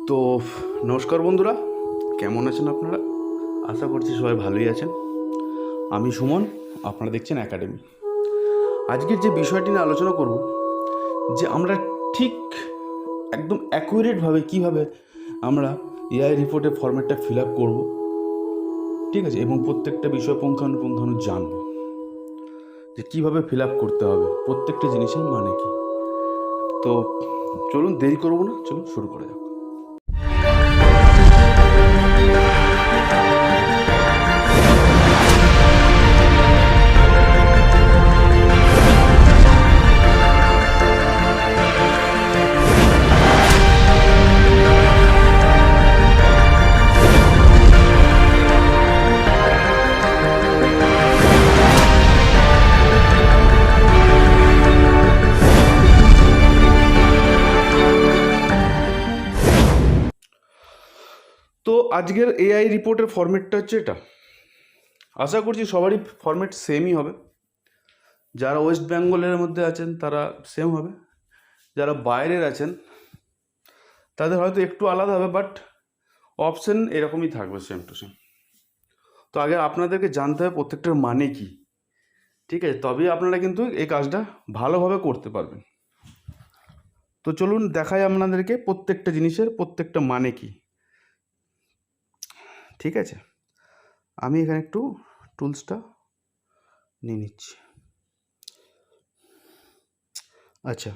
তো নমস্কার বন্ধুরা, কেমন আছেন আপনারা? আশা করছি সবাই ভালোই আছেন। আমি সুমন, আপনারা দেখছেন একাডেমি। আজকের যে বিষয়টি নিয়ে আলোচনা করব, যে আমরা ঠিক একদম অ্যাকুরেটভাবে কীভাবে আমরা এআই রিপোর্টের ফরম্যাটটা ফিল আপ করবো, ঠিক আছে, এবং প্রত্যেকটা বিষয় পুঙ্খানুপুঙ্খানু জানবো যে কীভাবে ফিল আপ করতে হবে, প্রত্যেকটা জিনিসের মানে কী। তো চলুন, দেরি করবো না, চলুন শুরু করা যাক। তো আজকের এআই রিপোর্টের ফরম্যাটটা হচ্ছে এটা। আশা করছি সবারই ফরম্যাট সেমই হবে। যারা ওয়েস্ট বেঙ্গলের মধ্যে আছেন তারা সেম হবে, যারা বাইরের আছেন তাদের হয়তো একটু আলাদা হবে, বাট অপশন এরকমই থাকবে, সেম টু সেম। তো আগে আপনাদেরকে জানতে হবে প্রত্যেকটার মানে কি, ঠিক আছে, তবেই আপনারা কিন্তু এই কাজটা ভালোভাবে করতে পারবেন। তো চলুন দেখাই আপনাদেরকে প্রত্যেকটা জিনিসের প্রত্যেকটা মানে কি, ঠিক আছে। আমি এখানে একটু টুলসটা নিয়ে নিচ্ছি। আচ্ছা,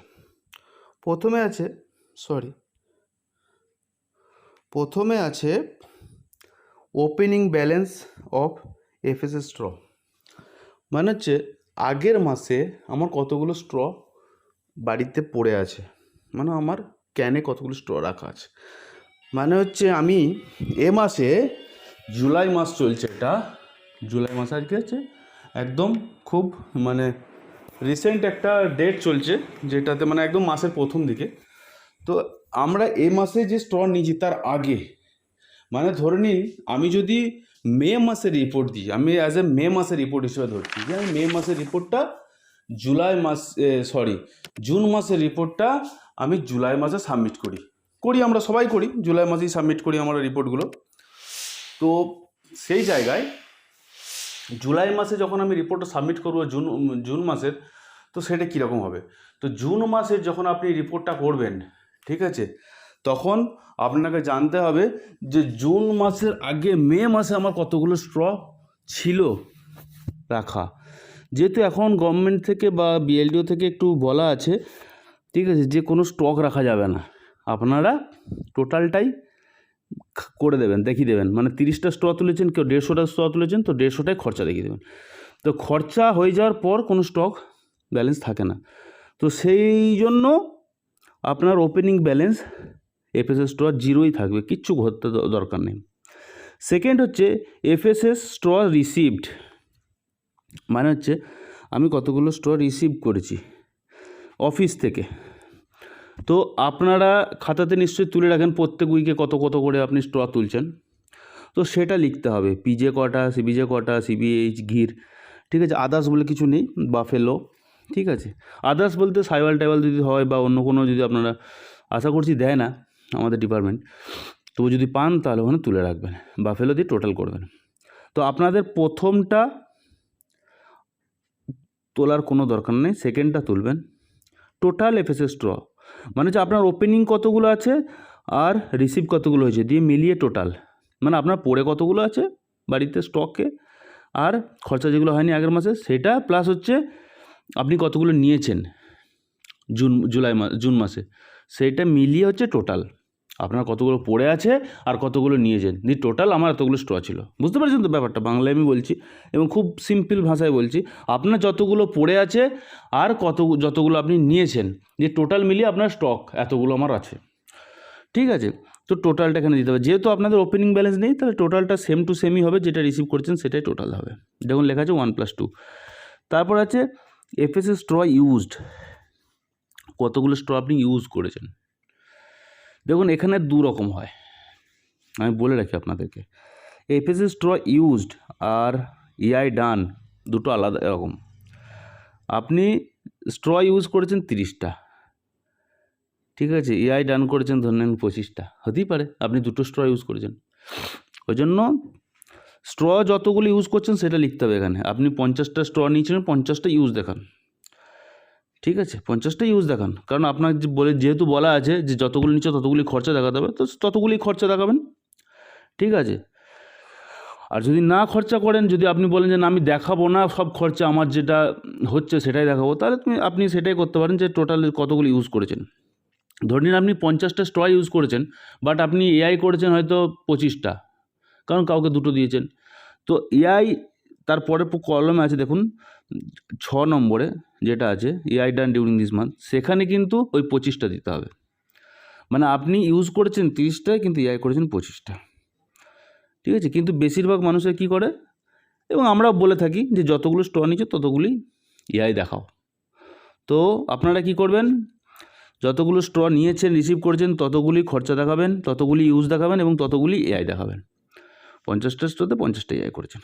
প্রথমে আছে opening balance of FSS straw. মানে হচ্ছে আগের মাসে আমার কতগুলো স্ট্র বাড়িতে পড়ে আছে, মানে আমার ক্যানে কতগুলো স্ট্র রাখা আছে। মানে হচ্ছে আমি এ মাসে, জুলাই মাস চলছে, এটা জুলাই মাস আজকে হচ্ছে একদম খুব মানে রিসেন্ট একটা ডেট চলছে, যেটাতে মানে একদম মাসের প্রথম দিকে। তো আমরা এ মাসে যে স্ট্র নিয়েছি তার আগে, মানে ধরে নিন আমি যদি মে মাসের রিপোর্ট দিই, আমি অ্যাজ এ মে মাসের রিপোর্ট হিসেবে ধরছি যে আমি মে মাসের রিপোর্টটা জুন মাসের রিপোর্টটা আমি জুলাই মাসে সাবমিট করি, আমরা সবাই করি, জুলাই মাসেই সাবমিট করি আমরা রিপোর্টগুলো। তো সেই জায়গায় জুলাই মাসে যখন আমি রিপোর্টটা সাবমিট করবো জুন মাসের, তো সেটা কীরকম হবে? তো জুন মাসে যখন আপনি রিপোর্টটা করবেন, ঠিক আছে, তখন আপনাকে জানতে হবে যে জুন মাসের আগে মে মাসে আমার কতগুলো স্ট্র ছিল রাখা। যেহেতু এখন গভর্নমেন্ট থেকে বা বিএলডিও থেকে একটু বলা আছে, ঠিক আছে, যে কোনো স্টক রাখা যাবে না, আপনারা টোটালটাই করে দেবেন, দেখিয়ে দেবেন। মানে 30টা স্ট্র তুলেছেন, কেউ 150টা স্ট্র তুলেছেন, তো 150টাই খরচা দেখিয়ে দেবেন। তো খরচা হয়ে যাওয়ার পর কোনো স্টক ব্যালেন্স থাকে না। তো সেই জন্য আপনার ওপেনিং ব্যালেন্স এফএসএস স্ট্র জিরোই থাকবে, কিচ্ছু করতে দরকার নেই। সেকেন্ড হচ্ছে এফএসএস স্ট্র রিসিভড। মানে হচ্ছে আমি কতগুলো স্ট্র রিসিভ করেছি অফিস থেকে। তো আপনারা খাতাতে নিশ্চয়ই তুলে রাখেন প্রত্যেক উইকে কত কত করে আপনি স্ট্র তুলছেন, তো সেটা লিখতে হবে। পিজে কটা, সিবিজে কটা, সিবিএইচ, ঘির, ঠিক আছে। আদার্স বলে কিছু নেই, বাফেলো, ঠিক আছে। আদার্স বলতে সাইওয়াল টাইওয়াল যদি হয় বা অন্য কোনো যদি আপনারা, আশা করছি দেয় না আমাদের ডিপার্টমেন্ট, তবু যদি পান তাহলে ওখানে তুলে রাখবেন, বাফেলো দিয়ে টোটাল করবেন। তো আপনাদের প্রথমটা তোলার কোনো দরকার নেই, সেকেন্ডটা তুলবেন। টোটাল এফএসএস স্ট্র মানে হচ্ছে আপনার ওপেনিং কতগুলো আছে আর রিসিভ কতগুলো হয়েছে দিয়ে মিলিয়ে টোটাল, মানে আপনার পড়ে কতগুলো আছে বাড়িতে স্টকে আর খরচা যেগুলো হয়নি আগের মাসে সেটা, প্লাস হচ্ছে আপনি কতগুলো নিয়েছেন জুন মাসে, সেইটা মিলিয়ে হচ্ছে টোটাল আপনার কতগুলো পড়ে আছে আর কতগুলো নিয়েছেন, দিয়ে টোটাল আমার এতগুলো স্ট্র ছিল। বুঝতে পারছেন তো ব্যাপারটা? বাংলায় আমি বলছি এবং খুব সিম্পল ভাষায় বলছি। আপনার যতগুলো পড়ে আছে আর যতগুলো আপনি নিয়েছেন, যে টোটাল মিলিয়ে আপনার স্টক এতগুলো আমার আছে, ঠিক আছে। তো টোটালটা এখানে দিতে হবে। যেহেতু আপনাদের ওপেনিং ব্যালেন্স নেই, তাহলে টোটালটা সেম টু সেমই হবে, যেটা রিসিভ করছেন সেটাই টোটাল হবে। দেখুন লেখা আছে 1+2। তারপর আছে এফএসএস স্ট্র ইউজড, কতগুলো স্ট্র আপনি ইউজ করেছেন। দেখুন এখানে দু রকম হয়, আমি বলে রাখি আপনাদেরকে। এফএসএস স্ট্র ইউজড আর ইআই ডান দুটো আলাদা এরকম। আপনি স্ট্র ইউজ করেছেন 30টা, ঠিক আছে, এআই ডান করেছেন ধরে নেন 25টা, হতেই পারে আপনি দুটো স্ট্র ইউজ করেছেন। ওই জন্য স্ট্র যতগুলো ইউজ করছেন সেটা লিখতে হবে এখানে। আপনি 50টা স্ট্র নিয়েছিলেন, 50টা ইউজ দেখান, ঠিক আছে, 50টা ইউজ দেখান। কারণ আপনার যেহেতু বলা আছে যে যতগুলো নিচ্ছে ততগুলি খরচা দেখাতে হবে, তো ততগুলি খরচা দেখাবেন, ঠিক আছে। আর যদি না খরচা করেন, যদি আপনি বলেন যে না আমি দেখাবো না সব খরচা, আমার যেটা হচ্ছে সেটাই দেখাবো, তাহলে আপনি সেটাই করতে পারেন যে টোটাল কতগুলো ইউজ করেছেন। ধরে নিন আপনি 50টা স্ট্র ইউজ করেছেন, বাট আপনি এআই করেছেন হয়তো 25টা, কারণ কাউকে দুটো দিয়েছেন। তো এআই তারপরে কলমে আছে দেখুন 6 নম্বরে যেটা আছে AI done during this month, সেখানে কিন্তু ওই 25টা দিতে হবে। মানে আপনি ইউজ করেছেন 30টায়, কিন্তু এআই করেছেন 25টা, ঠিক আছে। কিন্তু বেশিরভাগ মানুষের কী করে, এবং আমরা বলে থাকি যে যতগুলো স্ট্র নিচ্ছে ততগুলি এআই দেখাও। তো আপনারা কি করবেন, যতগুলো স্ট্র নিয়েছেন রিসিভ করেছেন ততগুলি খরচা দেখাবেন, ততগুলি ইউজ দেখাবেন এবং ততগুলি এআই দেখাবেন। 50টা স্ট্রতে 50টা এআই করেছেন,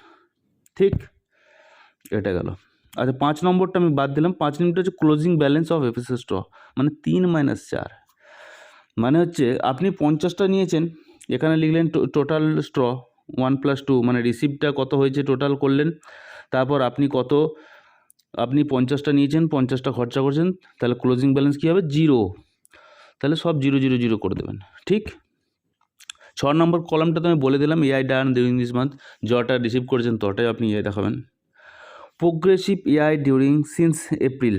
ঠিক, এটা গেল। আচ্ছা 5 নম্বরটা আমি বাদ দিলাম। 5 নম্বরটা হচ্ছে closing balance of FSS straw, মানে 3 - 4, মানে হচ্ছে আপনি 50টা নিয়েছেন, এখানে লিখলেন টোটাল স্ট্র 1 + 2, মানে রিসিপ্টটা কত হয়েছে টোটাল করলেন, তারপর আপনি 50টা নিয়েছেন, 50টা খরচা করছেন, তাহলে ক্লোজিং ব্যালেন্স কী হবে, 0, তাহলে সব 0 0 0 করে দেবেন, ঠিক। 6 নম্বর কলামটা তো আমি বলে দিলাম AI done during this month, যটা রিসিভ করেছেন তটাই আপনি এআই দেখাবেন। Progressive AI during since April,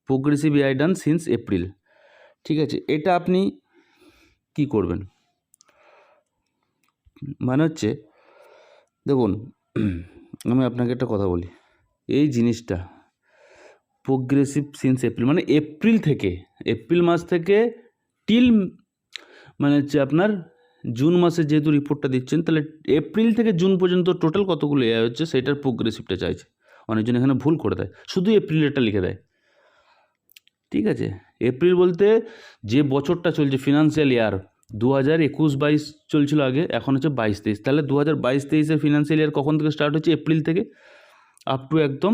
progressive AI done since April, ঠিক আছে। এটা আপনি কি করবেন, মানে হচ্ছে দেখুন আমি আপনাকে একটা কথা বলি, এই জিনিসটা প্রোগ্রেসিভ সিন্স এপ্রিল মানে এপ্রিল মাস থেকে টিল, মানে হচ্ছে আপনার জুন মাসে যেহেতু রিপোর্টটা দিচ্ছেন, তাহলে এপ্রিল থেকে জুন পর্যন্ত টোটাল কতগুলো এআই হচ্ছে সেটার প্রোগ্রেসিভটা চাইছে। অনেকজন এখানে ভুল করে দেয়, শুধু এপ্রিলেরটা লিখে দেয়, ঠিক আছে। এপ্রিল বলতে যে বছরটা চলছে ফিনান্সিয়াল ইয়ার 2021-22 চলছিল আগে, এখন হচ্ছে 22-23, তাহলে 2022-23-এর ফিনান্সিয়াল ইয়ার কখন থেকে স্টার্ট হচ্ছে, এপ্রিল থেকে আপ টু একদম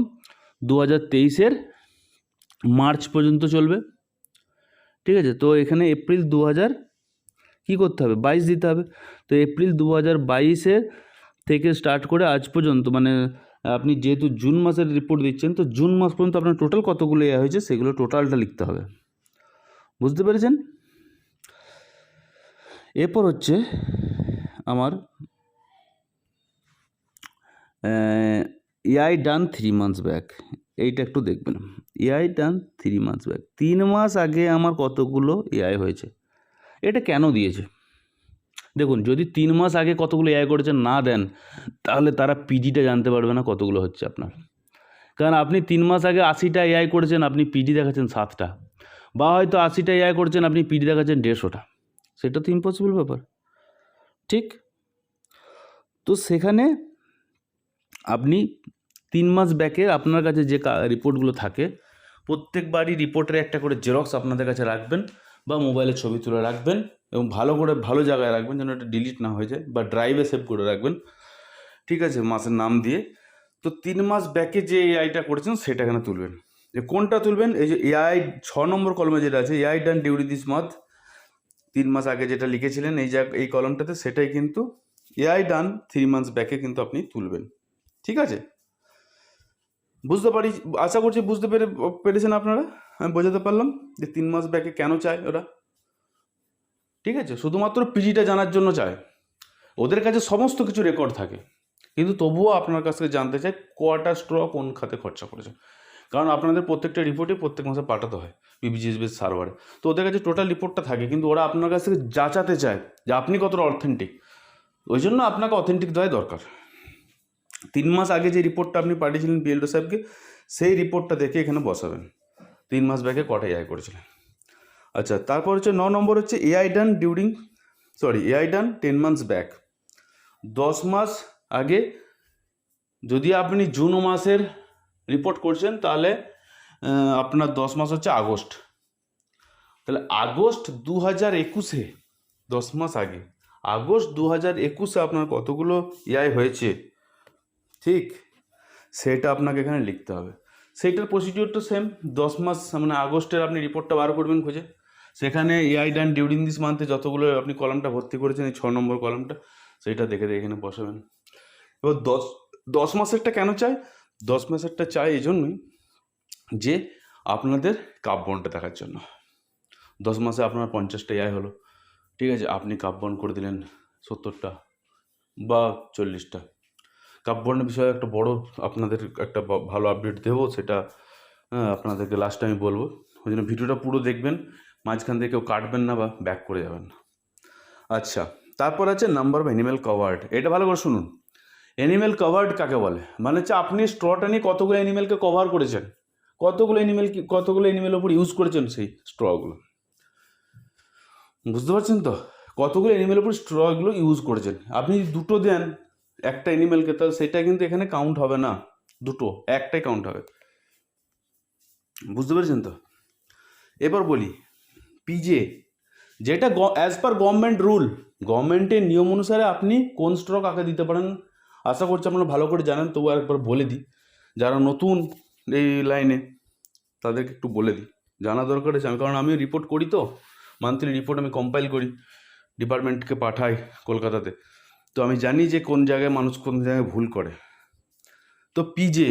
2023-এর মার্চ পর্যন্ত চলবে, ঠিক আছে। তো এখানে এপ্রিল 2000 কী করতে হবে, 22 দিতে হবে। তো এপ্রিল 2022-এর থেকে স্টার্ট করে আজ পর্যন্ত, মানে আপনি যেহেতু জুন মাসের রিপোর্ট দিচ্ছেন, তো জুন মাস পর্যন্ত আপনার টোটাল কতগুলো এ হয়েছে সেগুলো টোটালটা লিখতে হবে, বুঝতে পেরেছেন। এরপর হচ্ছে আমার এআই ডান 3 months ব্যাক, এইটা একটু দেখবেন। এআই ডান 3 months ব্যাক, 3 মাস আগে আমার কতগুলো এআই হয়েছে, এটা কেন দিয়েছে দেখুন। যদি 3 মাস আগে কতগুলো এআই করেছেন না দেন, তাহলে তারা পিডিটা জানতে পারবে না কতগুলো হচ্ছে আপনার। কারণ আপনি 3 মাস আগে 80টা এআই করেছেন, আপনি পিডি দেখাচ্ছেন 7টা, বা হয়তো 80টা এআই করেছেন, আপনি পিডি দেখাচ্ছেন 150টা, সেটা তো ইম্পসিবল ব্যাপার, ঠিক। তো সেখানে আপনি 3 মাস ব্যাকের আপনার কাছে যে রিপোর্টগুলো থাকে, প্রত্যেকবারই রিপোর্টের একটা করে জেরক্স আপনাদের কাছে রাখবেন, বা মোবাইলে ছবি তুলে রাখবেন, এবং ভালো জায়গায় রাখবেন যেন এটা ডিলিট না হয়ে যায়, বা ড্রাইভে সেভ করে রাখবেন, ঠিক আছে, মাসের নাম দিয়ে। তো 3 মাস ব্যাকে যে এআইটা করেছেন সেটা এখানে তুলবেন। যে কোনটা তুলবেন, এই যে এআই 6 নম্বর কলমে যেটা আছে AI done during this month, 3 মাস আগে যেটা লিখেছিলেন এই কলমটাতে, সেটাই কিন্তু এআই ডান 3 months ব্যাকে কিন্তু আপনি তুলবেন, ঠিক আছে। আশা করছি বুঝতে পেরেছেন আপনারা, আমি বোঝাতে পারলাম যে 3 মাস ব্যাকে কেন চায় ওরা, ঠিক আছে। শুধুমাত্র পিজিটা জানার জন্য চায়, ওদের কাছে সমস্ত কিছু রেকর্ড থাকে, কিন্তু তবুও আপনার কাছ থেকে জানতে চায় কটা স্ট্র কোন খাতে খরচা করেছে, কারণ আপনাদের প্রত্যেকটা রিপোর্টই প্রত্যেক মাসে পাঠাতে হয় পিবিজিএসবিএস সার্ভারে। তো ওদের কাছে টোটাল রিপোর্টটা থাকে, কিন্তু ওরা আপনার কাছ থেকে যাচাতে চায় যে আপনি কতটা অথেন্টিক। ওই জন্য আপনাকে অথেন্টিক দেওয়াই দরকার। 3 মাস আগে যে রিপোর্টটা আপনি পাঠিয়েছিলেন বিএলও সাহেবকে, সেই রিপোর্টটা দেখে এখানে বসাবেন 3 মাস ব্যাকে কটা এআই করেছিলেন। আচ্ছা, তারপর হচ্ছে 9 নম্বর হচ্ছে এআই ডান 10 months ব্যাক, 10 মাস আগে। যদি আপনি জুন মাসের রিপোর্ট করছেন, তাহলে আপনার 10 মাস হচ্ছে আগস্ট, তাহলে আগস্ট 2021-এ 10 মাস আগে আগস্ট 2021-এ আপনার কতগুলো এআই হয়েছে, ঠিক, সেটা আপনাকে এখানে লিখতে হবে। সেইটার প্রসিডিওর তো সেম, 10 মাস মানে আগস্টের আপনি রিপোর্টটা বার করবেন খুঁজে, সেখানে এআই ডান ডিউরিং দিস মান্থে যতগুলো আপনি কলামটা ভর্তি করেছেন, এই 6 নম্বর কলামটা, সেইটা দেখে দেখে এখানে বসাবেন। এবার 10 মাসেরটা কেন চাই? 10 মাসেরটা চাই এই জন্যই যে আপনাদের কাপবনটা দেখার জন্য। 10 মাসে আপনার 50টা এআই হলো, ঠিক আছে, আপনি কাপবন করে দিলেন 70টা বা 40টা। কাপবনের বিষয়ে একটা বড় আপনাদের একটা ভালো আপডেট দেবো, সেটা আপনাদেরকে লাস্টে আমি বলবো। ওই জন্য ভিডিওটা পুরো দেখবেন, মাঝখান থেকে কেউ কাটবেন না বা ব্যাক করে যাবেন না। আচ্ছা, তারপর আছে নাম্বার অফ অ্যানিমেল কভার্ড। এটা ভালো করে শুনুন। অ্যানিমেল কভার্ড কাকে বলে? মানে হচ্ছে আপনি স্ট্রটা নিয়ে কতগুলো অ্যানিমেলকে কভার করেছেন, কতগুলো অ্যানিমেলের উপর ইউজ করেছেন সেই স্ট্রগুলো, বুঝতে পারছেন তো? কতগুলো অ্যানিমেলের উপর স্ট্রগুলো ইউজ করেছেন। আপনি দুটো দেন একটা অ্যানিমেলকে, তাহলে সেটা কিন্তু এখানে কাউন্ট হবে না, দুটো, একটাই কাউন্ট হবে, বুঝতে পেরেছেন তো? এবার বলি পিজে, যেটা অ্যাজ পার গভর্নমেন্ট রুল, গভর্নমেন্টের নিয়ম অনুসারে আপনি কোন স্ট্র কাকে দিতে পারেন আশা করছি আপনারা ভালো করে জানেন, তবু একবার বলে দিই যারা নতুন এই লাইনে তাদেরকে একটু বলে দিই, জানা দরকার আছে। কারণ আমি রিপোর্ট করি, তো মান্থলি রিপোর্ট আমি কম্পাইল করি, ডিপার্টমেন্টকে পাঠাই কলকাতাতে, তো আমি জানি যে কোন জায়গায় মানুষ কোন জায়গায় ভুল করে। তো PJ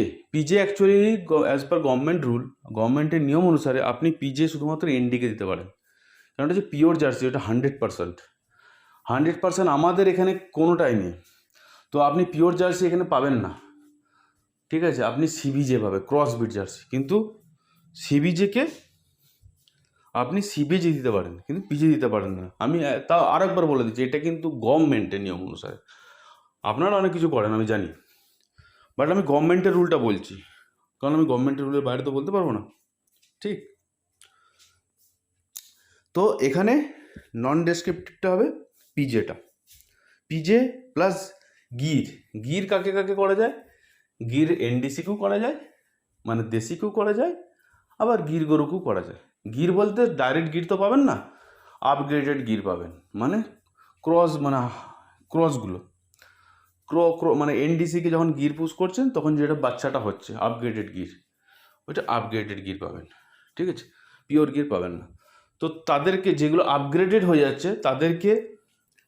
actually as per government rule, গভর্নমেন্টের নিয়ম অনুসারে আপনি পিজে শুধুমাত্র এনডিকে দিতে পারেন, কারণ এটা হচ্ছে পিওর জার্সি, ওটা 100%। আমাদের এখানে কোনোটাই নেই, তো আপনি পিওর জার্সি এখানে পাবেন না, ঠিক আছে? আপনি সিবিজে পাবে, ক্রস বিট জার্সি, কিন্তু সিবিজেকে আপনি সিবিজে দিতে পারেন, কিন্তু পিজে দিতে পারেন না। আমি তাও আরেকবার বলে দিচ্ছি, এটা কিন্তু গভর্নমেন্টের নিয়ম অনুসারে। আপনারা অনেক কিছু করেন আমি জানি, বাট আমি গভর্নমেন্টের রুলটা বলছি, কারণ আমি গভর্নমেন্টের রুলের বাইরে তো বলতে পারবো না, ঠিক? তো এখানে নন ডেসক্রিপটিভটা হবে পিজেটা, পিজে প্লাস গির কাকে কাকে করা যায়? গির এনডিসিকেও করা যায়, মানে দেশিকেও করা যায়, আবার গির গরুকেও করা যায়। গির বলতে ডাইরেক্ট গির তো পাবেন না, আপগ্রেডেড গির পাবেন, মানে ক্রসগুলো মানে এনডিসিকে যখন গির পুশ করছেন তখন যেটা বাচ্চাটা হচ্ছে আপগ্রেডেড গির, ওইটা আপগ্রেডেড গির পাবেন, ঠিক আছে? পিওর গির পাবেন না। তো তাদেরকে, যেগুলো আপগ্রেডেড হয়ে যাচ্ছে তাদেরকে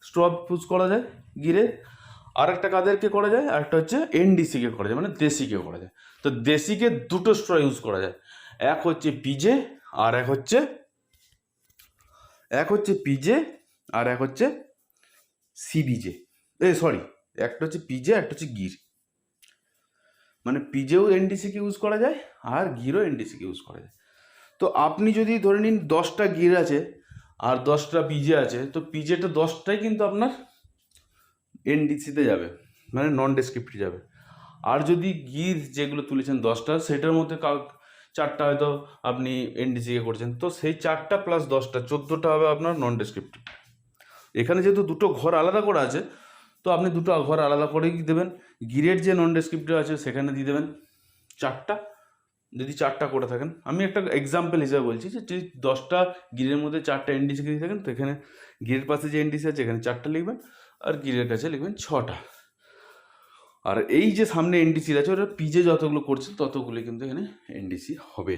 স্ট্র পুশ করা যায় গিরে। আর একটা কাদেরকে করা যায়, আর একটা হচ্ছে এনডিসিকে করা যায়, মানে দেশিকে করা যায়। তো দেশিকে দুটো স্ট্র ইউজ করা যায়, এক হচ্ছে পিজে আর এক হচ্ছে সিবিজে। একটা হচ্ছে পিজে, একটা হচ্ছে গির। মানে পিজেও এনডিসিকে ইউজ করা যায় আর গিরও এনডিসিকে ইউজ করা যায়। তো আপনি যদি ধরে নিন 10টা গির আছে আর 10টা পিজে আছে, তো পিজেটা 10টাই কিন্তু আপনার এনডিসিতে যাবে, মানে নন ডেসক্রিপ্টিভ যাবে। আর যদি গির যেগুলো তুলেছেন 10টা, সেটার মধ্যে 4টা হয়তো আপনি এনডিসিকে করছেন, তো সেই 4টা প্লাস 10টা 14টা হবে আপনার নন ডেসক্রিপ্টিভ। এখানে যেহেতু দুটো ঘর আলাদা করা আছে, তো আপনি দুটো ঘর আলাদা করেই দেবেন। গিরের যে নন ডেসক্রিপ্টিভ আছে সেখানে দিয়ে দেবেন 4টা, যদি 4টা করে থাকেন। আমি একটা এক্সাম্পল হিসেবে বলছি যে 10টা গিরের মধ্যে 4টা এনডিসি দিয়ে থাকেন, তো এখানে গিরের পাশে যে এনডিসি আছে এখানে 4টা লিখবেন, আর গিরের কাছে লিখবেন 6টা। আর এই যে সামনে এনডিসি আছে, ওটা পিজে যতগুলো করছে ততগুলো কিন্তু এখানে এনডিসি হবে,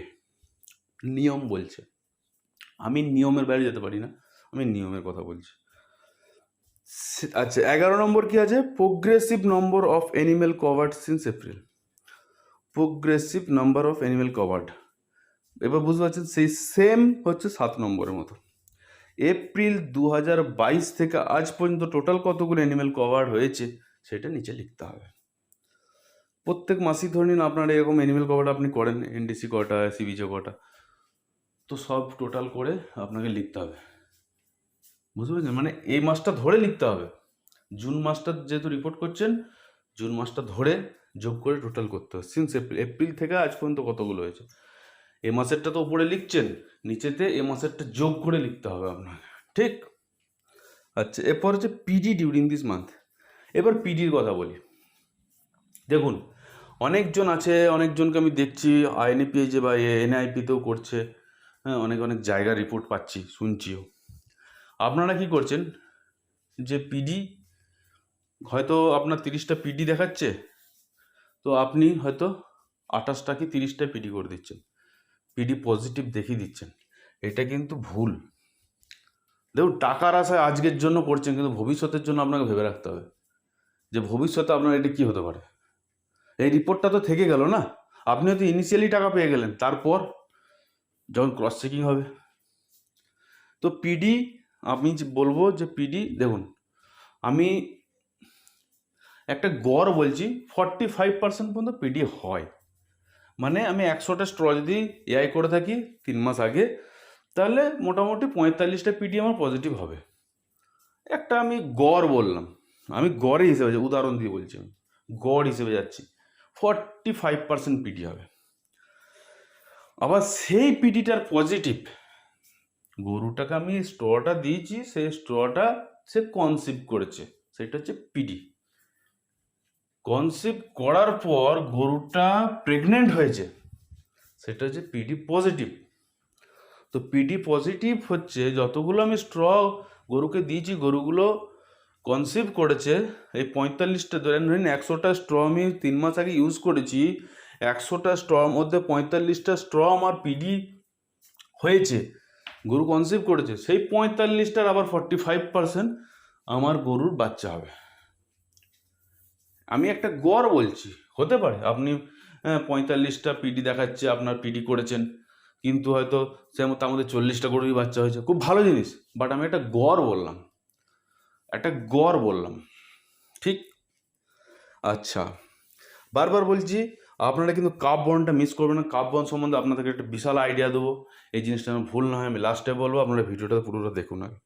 নিয়ম বলছে। আমি নিয়মের বাইরে যেতে পারি না, আমি নিয়মের কথা বলছি। আচ্ছা, 11 নম্বর কি আছে? Progressive number of animal covered since April. Progressive number of animal covered, এবার বুঝতে পারছেন, সেই সেম হচ্ছে 7 নম্বরের মতো। এপ্রিল 2022 থেকে আজ পর্যন্ত টোটাল কতগুলো অ্যানিমেল কভার্ড হয়েছে সেটা নিচে লিখতে হবে। প্রত্যেক মাসিক ধরে নিন আপনার এরকম অ্যানিমেল কভার্ড আপনি করেন, এনডিসি কটা, সিবিজে কটা, তো সব টোটাল করে আপনাকে লিখতে হবে, বুঝতে পেরেছেন? মানে এই মাসটা ধরে লিখতে হবে, জুন মাসটা যেহেতু রিপোর্ট করছেন, জুন মাসটা ধরে যোগ করে টোটাল করতে হবে। সিন্স এপ্রিল থেকে আজ পর্যন্ত কতগুলো হয়েছে, এ মাসেরটা তো উপরে লিখছেন, নিচেতে এ মাসেরটা যোগ করে লিখতে হবে আপনাকে, ঠিক? আচ্ছা, এরপর হচ্ছে পিডি ডিউরিং দিস মান্থ। এবার পিডির কথা বলি। দেখুন, অনেকজন আছে, অনেকজনকে আমি দেখছি আইএনএপিএইচে বা এনআইপিতেও করছে, হ্যাঁ, অনেক অনেক জায়গা রিপোর্ট পাচ্ছি, শুনছিও। আপনারা কি করছেন যে পিডি হয়তো আপনার 30টা পিডি দেখাচ্ছে, তো আপনি হয়তো 28টা কি 30টা পিডি করে দিচ্ছেন, পিডি পজিটিভ দেখিয়ে দিচ্ছেন। এটা কিন্তু ভুল, দেখুন, টাকার আশায় আজকের জন্য করছেন, কিন্তু ভবিষ্যতের জন্য আপনাকে ভেবে রাখতে হবে যে ভবিষ্যতে আপনার এটা কী হতে পারে। এই রিপোর্টটা তো থেকে গেল না, আপনি হয়তো ইনিশিয়ালি টাকা পেয়ে গেলেন, তারপর যখন ক্রস চেকিং হবে। তো পিডি আমি বলবো যে পিডি দেখুন, আমি একটা গড় বলছি 45% পর্যন্ত পিডি হয়। মানে আমি 100টা স্ট্র যদি এআই করে থাকি 3 মাস আগে, তাহলে মোটামুটি 45টা পিডি আমার পজিটিভ হবে। একটা আমি গড় বললাম, আমি গড়ে হিসেবে উদাহরণ দিয়ে বলছি, আমি গড় হিসেবে যাচ্ছি, 45% পিডি হবে। আবার সেই পিডিটার পজিটিভ, গরুটাকে আমি স্ট্রটা দিয়েছি, সেই স্ট্রটা সে কনসিভ করেছে, সেটা হচ্ছে পিডি। কনসিভ করার পর গরুটা প্রেগনেন্ট হয়েছে, সেটা হচ্ছে পিডি পজিটিভ। তো পিডি পজিটিভ হচ্ছে যতগুলো আমি স্ট্র গরুকে দিয়েছি, গরুগুলো কনসিভ করেছে, এই 45টা ধরেন 100টা স্ট্র আমি 3 মাস আগে ইউজ করেছি, 100টা স্ট্রর মধ্যে 45টা স্ট্র আমার পিডি হয়েছে, গরু কনসিভ করেছে, সেই 45টার আবার 45% আমার গরুর বাচ্চা হবে। আমি একটা গড় বলছি, হতে পারে আপনি 45টা পিডি দেখাচ্ছে, আপনার পিডি করেছেন, কিন্তু হয়তো তার মধ্যে 40টা গরুরই বাচ্চা হয়েছে, খুব ভালো জিনিস, বাট আমি একটা গড় বললাম, একটা গড় বললাম, ঠিক? আচ্ছা, বারবার বলছি আপনারা কিন্তু কাপ বন্ডটা মিস করবেন না। কাপ বন্ড সম্বন্ধে আপনাদেরকে একটা বিশাল আইডিয়া দেবো, এই জিনিসটা আমার ভুল না হয় আমি লাস্টে বলবো, আপনারা ভিডিওটা পুরোটা দেখুন আগে।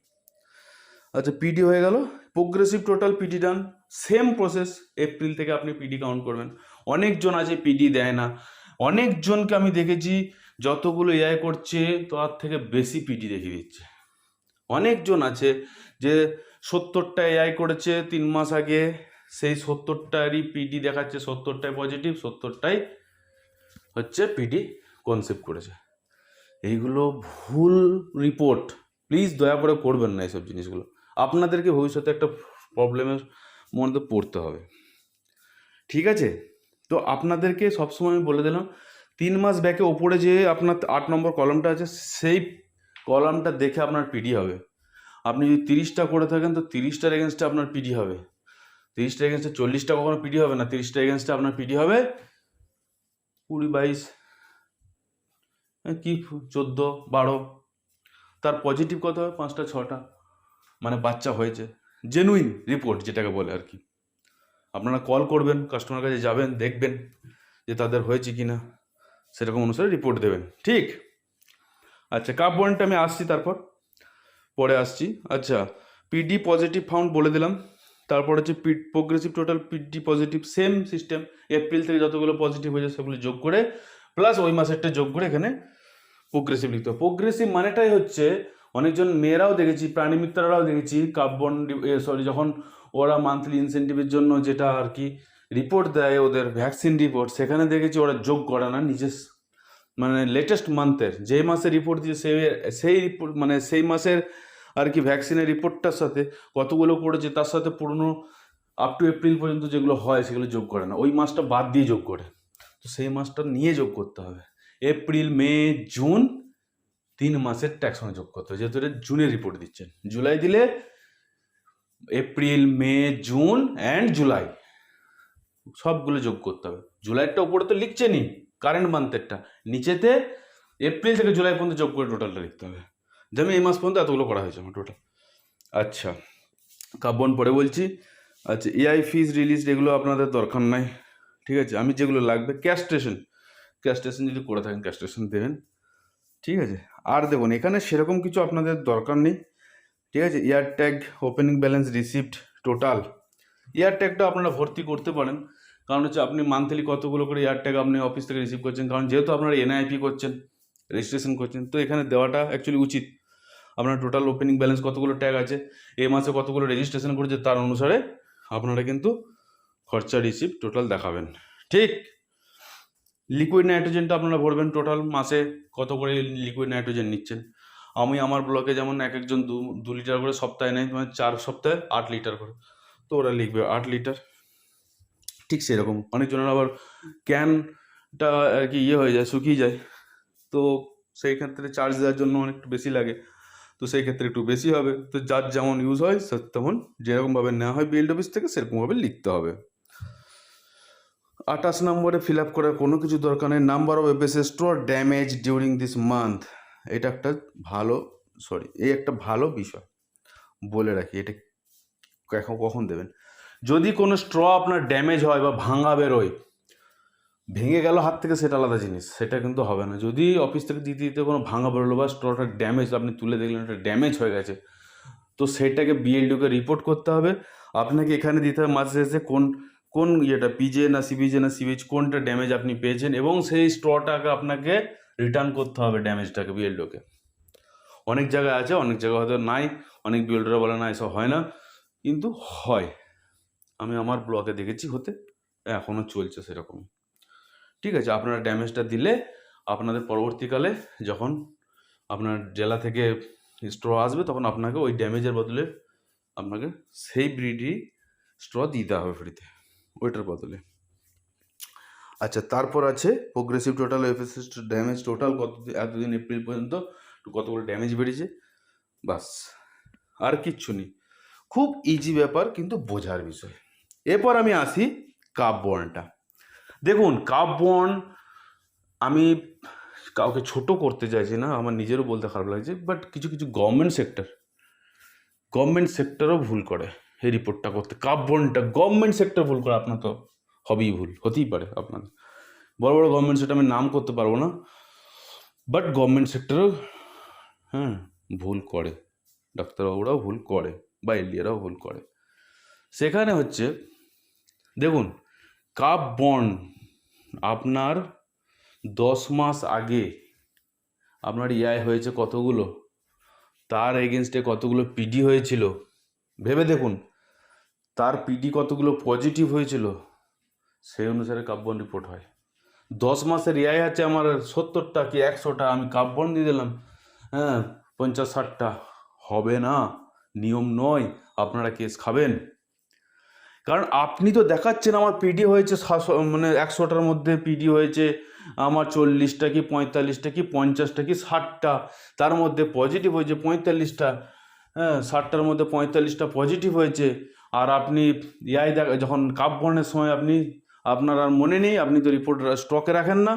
আচ্ছা, পিডি হয়ে গেল, প্রোগ্রেসিভ টোটাল পিডি ডান, সেম প্রসেস, এপ্রিল থেকে আপনি পিডি কাউন্ট করবেন। অনেকজন আছে পিডি দেয় না, অনেকজনকে আমি দেখেছি যতগুলো এআই করছে তার থেকে বেশি পিডি দেখিয়ে দিচ্ছে। অনেকজন আছে যে 70টা এআই করেছে 3 মাস আগে, সেই 70টারই পিডি দেখাচ্ছে, 70টাই পজিটিভ, 70টাই হচ্ছে পিডি কনসেপ্ট করেছে। এইগুলো ভুল রিপোর্ট, প্লিজ দয়া করে করবেন না এইসব জিনিসগুলো, আপনাদেরকে ভবিষ্যতে একটা প্রবলেমের মধ্যে পড়তে হবে, ঠিক আছে? তো আপনাদেরকে সবসময় আমি বলে দিলাম, 3 মাস ব্যাকে ওপরে যে আপনার 8 নম্বর কলামটা আছে, সেই কলামটা দেখে আপনার পিডি হবে। আপনি যদি 30টা করে থাকেন তো 30টার এগেনস্টে আপনার পিডি হবে, 30টার এগেনস্টে 40টা কখনো পিডি হবে না, 30টার এগেনস্টে আপনার পিডি হবে 20, 22, কি 14, 12, তার পজিটিভ কত হবে 5টা 6টা, মানে বাচ্চা হয়েছে, জেনুইন রিপোর্ট যেটাকে বলে আর কি। আপনারা কল করবেন, কাস্টমার কাছে যাবেন, দেখবেন যে তাদের হয়েছে কি না, সেরকম অনুসারে রিপোর্ট দেবেন, ঠিক? আচ্ছা, কাপ বন্ডটা আমি আসছি, তারপর পরে আসছি। আচ্ছা, পিডি পজিটিভ ফাউন্ড বলে দিলাম, তারপর হচ্ছে progressive total PD positive, same system, April থেকে যতগুলো পজিটিভ হয়েছে সেগুলো যোগ করে প্লাস ওই মাসেরটা যোগ করে এখানে প্রোগ্রেসিভ লিখতে হবে। প্রোগ্রেসিভ মানেটাই হচ্ছে, অনেকজন মেয়েরাও দেখেছি, প্রাণী মিত্ররাও দেখেছি, কার্বন যখন ওরা মান্থলি ইনসেন্টিভের জন্য যেটা আর কি রিপোর্ট দেয়, ওদের ভ্যাকসিন রিপোর্ট, সেখানে দেখেছি ওরা যোগ করে না, নিজের মানে লেটেস্ট মান্থের যে মাসে রিপোর্ট দিয়ে সেই রিপোর্ট, মানে সেই মাসের আর কি ভ্যাকসিনের রিপোর্টটার সাথে কতগুলো করেছে তার সাথে পুরনো আপ টু এপ্রিল পর্যন্ত যেগুলো হয় সেগুলো যোগ করে না, ওই মাসটা বাদ দিয়ে যোগ করে। তো সেই মাসটা নিয়ে যোগ করতে হবে, এপ্রিল, মে, জুন, 3 মাসের ট্যাক্সনে যোগ করতে হবে, যেহেতু এটা জুনের রিপোর্ট দিচ্ছেন। জুলাই দিলে April, May, June and July সবগুলো যোগ করতে হবে। জুলাইটা উপরে তো লিখছেনই, কারেন্ট মান্থেরটা, নিচেতে এপ্রিল থেকে জুলাই পর্যন্ত যোগ করে টোটালটা লিখতে হবে, যেমন এই মাস পর্যন্ত এতগুলো করা হয়েছে আমার টোটাল। আচ্ছা, কার্বন পরে বলছি। আচ্ছা, এআই ফিজ রিলিজ এগুলো আপনাদের দরকার নাই, ঠিক আছে? আমি যেগুলো লাগবে, ক্যাস্ট্রেশন যদি করে থাকেন ক্যাস্ট্রেশন দেবেন, ঠিক আছে? আর দেখুন, এখানে সেরকম কিছু আপনাদের দরকার নেই, ঠিক আছে? Air tag, opening balance, receipt, total. Air ট্যাগটা আপনারা ভর্তি করতে পারেন, কারণ হচ্ছে আপনি মান্থলি কতগুলো করে এয়ার ট্যাগ আপনি অফিস থেকে রিসিভ করছেন, কারণ যেহেতু আপনারা এনআইপি করছেন, রেজিস্ট্রেশন করছেন, তো এখানে দেওয়াটা অ্যাকচুয়ালি উচিত। আপনার টোটাল ওপেনিং ব্যালেন্স কতগুলো ট্যাগ আছে, এই মাসে কতগুলো রেজিস্ট্রেশন করেছে, তার অনুসারে আপনারা কিন্তু খরচা রিসিপ্ট টোটাল দেখাবেন, ঠিক? লিকুইড নাইট্রোজেনটা আপনারা ভরবেন, টোটাল মাসে কত করে লিকুইড নাইট্রোজেন নিচ্ছেন। আমি আমার ব্লকে যেমন একজন 2 লিটার করে সপ্তাহে নেয়, মানে 4 সপ্তাহে 8 লিটার করে, তো ওরা লিখবে 8 লিটার, ঠিক সেরকম। অনেকজনের আবার ক্যানটা আর কি হয়ে যায়, শুকিয়ে যায়, তো সেই ক্ষেত্রে চার্জ দেওয়ার জন্য অনেকটা বেশি লাগে, তো তো সেই ক্ষেত্রে একটু বেশি হবে। তো যার যেমন ইউজ হয় তেমন যেরকমভাবে নেওয়া হয় বিএলডি অফিস থেকে সেরকমভাবে লিখতে হবে। 28 নম্বরে ফিল আপ করার কোনো কিছু দরকার নেই। Number of APSS store damage during this month, এটা একটা ভালো বিষয় বলে রাখি। এটা কখন দেবেন? যদি কোনো স্ট্র আপনার ড্যামেজ হয় বা ভাঙা বেরোয়, ভেঙে গেল হাত থেকে সেটা আলাদা জিনিস, সেটা কিন্তু হবে না। যদি অফিস থেকে দিতে দিতে কোনো ভাঙা বেরোলো বা স্ট্রটা ড্যামেজ আপনি তুলে দেখলেন এটা ড্যামেজ হয়ে গেছে, তো সেটাকে বিএলডিওকে রিপোর্ট করতে হবে। আপনাকে এখানে দিতে হবে মাঝে শেষে কোন ইয়েটা পিজে না সিবিজে না সিবিজ কোনটা ড্যামেজ আপনি পেয়েছেন, এবং সেই স্ট্রটাকে আপনাকে রিটার্ন করতে হবে ড্যামেজটাকে বিএলডিওকে। অনেক জায়গায় আছে, অনেক জায়গায় হয়তো নাই, অনেক বিএলডিওরা বলে না এসব হয় না, কিন্তু হয়। আমি আমার ব্লগে দেখেছি হতে, এখনও চলছে সেরকম। ঠিক আছে, আপনারা ড্যামেজটা দিলে আপনাদের পরবর্তীকালে যখন আপনার জেলা থেকে স্ট্র আসবে তখন আপনাকে ওই ড্যামেজের বদলে আপনাকে সেই ব্রিডই স্ট্র দিতে হবে ফ্রিতে, ওইটার বদলে। আচ্ছা, তারপর আছে progressive total FSS damage total এতদিন এপ্রিল পর্যন্ত কতগুলো ড্যামেজ বেরিয়েছে, বাস, আর কিচ্ছু নেই। খুব ইজি ব্যাপার, কিন্তু বোঝার বিষয়। এরপর আমি আসি কাপ বন্ডটা। দেখুন, কাপ বন্ড আমি কাউকে ছোট করতে চাইছি না, আমার নিজেরও বলতে খারাপ লাগছে, বাট কিছু কিছু গভর্নমেন্ট সেক্টরও ভুল করে এই রিপোর্টটা করতে। কাপ বন্ডটা গভর্নমেন্ট সেক্টর ভুল করে, আপনার তো হতেই পারে আপনার বড় বড় গভর্নমেন্ট সেক্টর, আমি নাম করতে পারবো না, বাট গভর্নমেন্ট সেক্টরও ভুল করে, ডাক্তারবাবুরাও ভুল করে বা এলডিএরাও ভুল করে। সেখানে হচ্ছে দেখুন, কাপ বন্ড আপনার 10 মাস আগে আপনার ইআই হয়েছে কতগুলো, তার এগেনস্টে কতগুলো পিডি হয়েছিল ভেবে দেখুন, তার পিডি কতগুলো পজিটিভ হয়েছিল, সেই অনুসারে কাপ বন্ড রিপোর্ট হয়। 10 মাসের ইআই আছে আমার 70টা কি 100টা, আমি কাপ বন্ড দিয়ে দিলাম 50-60টা, হবে না, নিয়ম নয়, আপনারা কেস খাবেন। কারণ আপনি তো দেখাচ্ছেন আমার পিডি হয়েছে 100টার মধ্যে পিডি হয়েছে আমার 40টা কি 45টা কি 50টা কি 60টা, তার মধ্যে পজিটিভ হয়েছে 45টা, 60টার মধ্যে 45টা পজিটিভ হয়েছে, আর আপনি যখন কাপ বন্ডের সময় আপনার আর মনে নেই, আপনি তো রিপোর্ট স্টকে রাখেন না,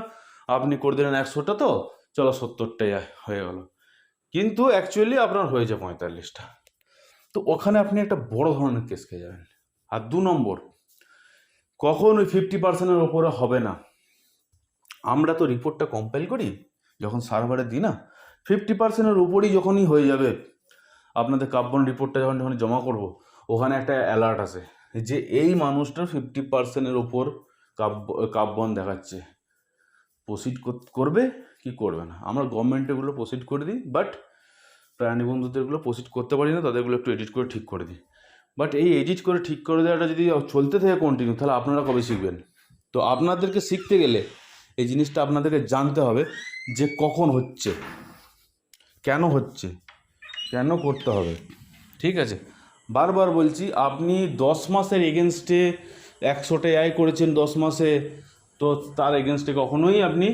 আপনি করে দিলেন 100টা, তো চলো 70টাই হয়ে গেল, কিন্তু অ্যাকচুয়ালি আপনার হয়েছে 45টা, তো ওখানে আপনি একটা বড় ধরনের কেস খেয়ে যাবেন। আর 2 নম্বর, কখন ওই 50%-এর ওপরে হবে না। আমরা তো রিপোর্টটা কম্পাইল করি যখন সার্ভারে দিই না, 50%-এর উপরই যখনই হয়ে যাবে আপনাদের কাপ বন্ড রিপোর্টটা যখন জমা করব, ওখানে একটা অ্যালার্ট আসে যে এই মানুষটার 50%-এর ওপর কাপ বন্ড দেখাচ্ছে, প্রসিড করবে কি করবে না। আমরা গভর্নমেন্টেগুলো প্রসিড করে দিই, বাট প্রাণী বন্ধুদেরগুলো প্রসিড করতে পারি না, তাদেরগুলো একটু এডিট করে ঠিক করে দিই। বাট এই এডিট করে ঠিক করে দেওয়াটা যদি চলতে থাকে কন্টিনিউ, তাহলে আপনারা কবে শিখবেন? তো আপনাদেরকে শিখতে গেলে এই জিনিসটা আপনাদেরকে জানতে হবে যে কখন হচ্ছে, কেন হচ্ছে, কেন করতে হবে। ঠিক আছে, বারবার বলছি, আপনি 10 মাসের এগেনস্টে 100টা আয় করেছেন 10 মাসে, তো তার এগেনস্টে কখনোই আপনি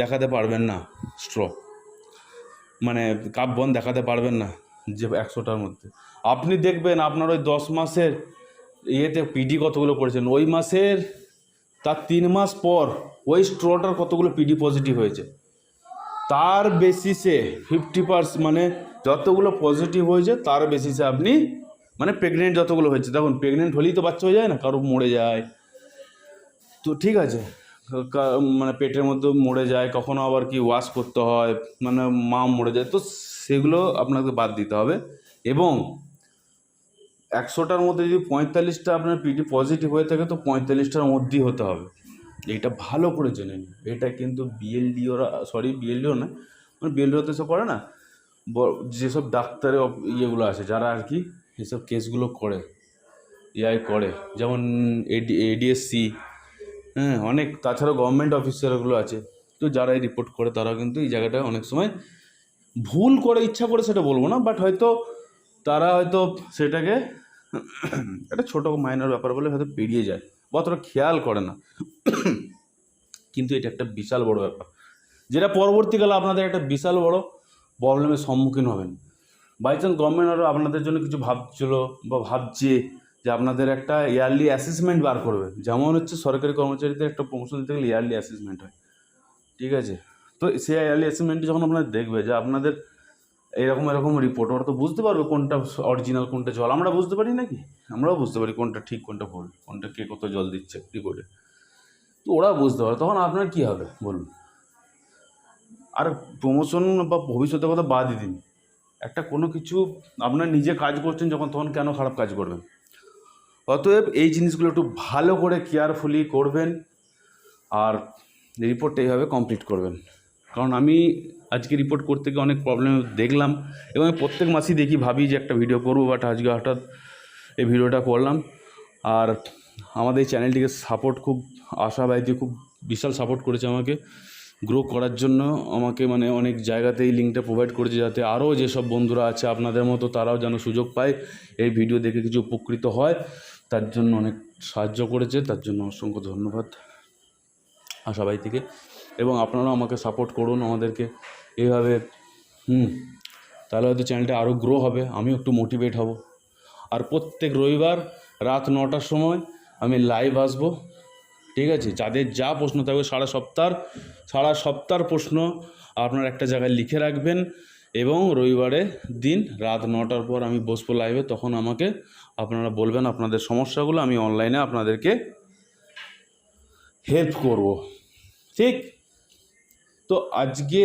দেখাতে পারবেন না স্ট্র, কাপ বন্ড দেখাতে পারবেন না যে 100টার মধ্যে। আপনি দেখবেন আপনার ওই 10 মাসের ইয়েতে পিডি কতগুলো করেছেন, ওই মাসের তার 3 মাস পর ওই স্ট্রটার কতগুলো পিডি পজিটিভ হয়েছে, তার বেসিসে 50% যতগুলো পজিটিভ হয়েছে তার বেসিসে আপনি প্রেগনেন্ট যতগুলো হয়েছে, দেখুন প্রেগনেন্ট হলেই তো বাচ্চা হয়ে যায় না, কারো মরে যায়, তো ঠিক আছে, পেটের মধ্যে মরে যায়, কখনো আবার কি ওয়াশ করতে হয়, মা মরে যায়, তো সেগুলো আপনাকে বাদ দিতে হবে। এবং 100টার মধ্যে যদি 45টা আপনার পিডি পজিটিভ হয়ে থাকে, তো 45টার মধ্যেই হতে হবে, এইটা ভালো করে জেনে নিন। এটা কিন্তু বিএলডিও না, বিএলডিও তো এসব করে না, যেসব ডাক্তারের ইয়েগুলো আছে যারা আর কি এসব কেসগুলো করে করে, যেমন এডিএসসি, অনেক, তাছাড়াও গভর্নমেন্ট অফিসারগুলো আছে, তো যারা এই রিপোর্ট করে তারাও কিন্তু এই জায়গাটা অনেক সময় ভুল করে, ইচ্ছা করে সেটা বলবো না, বাট তারা হয়তো সেটাকে একটা ছোটো মাইনর ব্যাপার বলে হয়তো পেরিয়ে যায়, অতটা খেয়াল করে না, কিন্তু এটা একটা বিশাল বড় ব্যাপার, যেটা পরবর্তীকালে আপনাদের একটা বিশাল বড় প্রবলেমের সম্মুখীন হবেন। বাই চান্স গভর্নমেন্ট আরও আপনাদের জন্য কিছু ভাবছিল বা ভাবছে যে আপনাদের একটা ইয়ারলি অ্যাসেসমেন্ট বার করবে, যেমন হচ্ছে সরকারি কর্মচারীদের একটা প্রমোশন দিতে গেলে ইয়ারলি অ্যাসেসমেন্ট হয়, ঠিক আছে? তো সেই ইয়ারলি অ্যাসেসমেন্টটি যখন আপনারা দেখবে যে আপনাদের এরকম এরকম রিপোর্ট, ওরা তো বুঝতে পারবে কোনটা অরিজিনাল কোনটা জল। আমরা বুঝতে পারি নাকি? আমরাও বুঝতে পারি কোনটা ঠিক কোনটা ভুল, কোনটা কে কত জল দিচ্ছে রিপোর্টে। তো ওরা বুঝতে পারে, তখন আপনার কী হবে বলুন? আর প্রমোশন বা ভবিষ্যতের কথা বাদই দিন, একটা কোনো কিছু আপনার নিজে কাজ করছেন যখন, তখন কেন খারাপ কাজ করবেন? অতএব এই জিনিসগুলো একটু ভালো করে কেয়ারফুলি করবেন আর রিপোর্টটা এইভাবে কমপ্লিট করবেন। কারণ আমি আজকে রিপোর্ট করতে গিয়ে অনেক প্রবলেম দেখলাম, এবং আমি প্রত্যেক মাসেই দেখি, ভাবি যে একটা ভিডিও করবো, বাট আজকে হঠাৎ এই ভিডিওটা করলাম। আর আমাদের এই চ্যানেলটিকে সাপোর্ট খুব, আশাবাদী খুব বিশাল সাপোর্ট করেছে আমাকে গ্রো করার জন্য। আমাকে মানে অনেক জায়গাতেই লিঙ্কটা প্রোভাইড করেছে, যাতে আরও যেসব বন্ধুরা আছে আপনাদের মতো তারাও যেন সুযোগ পায়, এই ভিডিও দেখে কিছু উপকৃত হয়, তার জন্য অনেক সাহায্য করেছে। তার জন্য অসংখ্য ধন্যবাদ আশাবাদী থেকে। এবং আপনারাও আমাকে সাপোর্ট করুন আমাদেরকে এইভাবে, তাহলে হয়তো চ্যানেলটা আরও গ্রো হবে, আমিও একটু মোটিভেট হব। আর প্রত্যেক রবিবার রাত 9টার সময় আমি লাইভ আসবো, ঠিক আছে? যাদের যা প্রশ্ন থাকবে সারা সপ্তাহের প্রশ্ন আপনার একটা জায়গায় লিখে রাখবেন, এবং রবিবারের দিন রাত 9টার পর আমি বসবো লাইভে, তখন আমাকে আপনারা বলবেন আপনাদের সমস্যাগুলো, আমি অনলাইনে আপনাদেরকে হেল্প করব, ঠিক? তো আজকে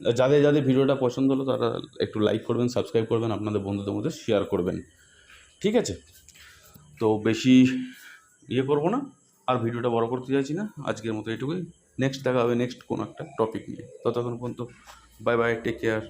যাদের যাদের ভিডিওটা পছন্দ হলো তারা একটু লাইক করবেন, সাবস্ক্রাইব করবেন, আপনাদের বন্ধুদের মধ্যে শেয়ার করবেন, ঠিক আছে? তো বেশি করবো না, আর ভিডিওটা বড় করতে চাইছি না, আজকের মতো এটুকুই। নেক্সট দেখা হবে নেক্সট কোনো একটা টপিক নিয়ে। ততক্ষণ পর্যন্ত বাই বাই, টেক কেয়ার।